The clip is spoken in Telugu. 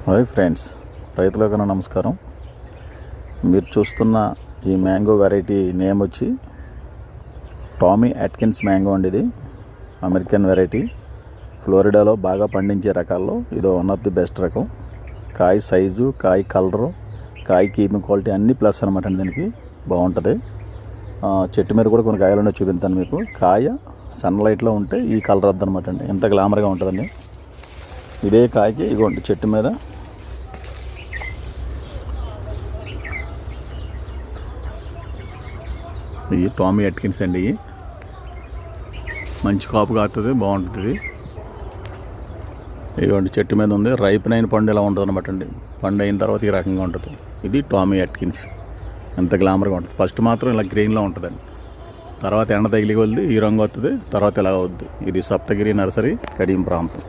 హాయ్ ఫ్రెండ్స్, రైతులకు నమస్కారం. మీరు చూస్తున్న ఈ మ్యాంగో వెరైటీ నేమ్ వచ్చి టామీ అట్కిన్స్ మ్యాంగో అండి. ఇది అమెరికన్ వెరైటీ. ఫ్లోరిడాలో బాగా పండించే రకాల్లో ఇది వన్ ఆఫ్ ది బెస్ట్ రకం. కాయ సైజు, కాయ కలరు, కాయ కీపింగ్ క్వాలిటీ అన్నీ ప్లస్ అనమాట అండి. దీనికి బాగుంటుంది. చెట్టు మీద కూడా కొన్ని కాయలు ఉన్నాయి, చూపిస్తాను మీకు. కాయ సన్లైట్లో ఉంటే ఈ కలర్ వద్దనమాట అండి, ఎంత గ్లామర్గా ఉంటుందండి. ఇదే కాయకి ఇగోండి చెట్టు మీద ఇవి టామీ అట్కిన్స్ అండి. ఇవి మంచి కాపు కాస్తుంది, బాగుంటుంది. ఇదిగోండి చెట్టు మీద ఉంది. రైప్ అయిన పండు ఇలా ఉంటుంది అనమాట అండి. పండు అయిన తర్వాత ఈ రకంగా ఉంటుంది. ఇది టామీ అట్కిన్స్. ఎంత గ్లామర్గా ఉంటుంది. ఫస్ట్ మాత్రం ఇలా గ్రీన్లో ఉంటుందండి, తర్వాత ఎండ తగిలి వద్దు ఈ రంగు వస్తుంది, తర్వాత ఇలా అవుద్ది. ఇది సప్తగిరి నర్సరీ, కడియం ప్రాంతం.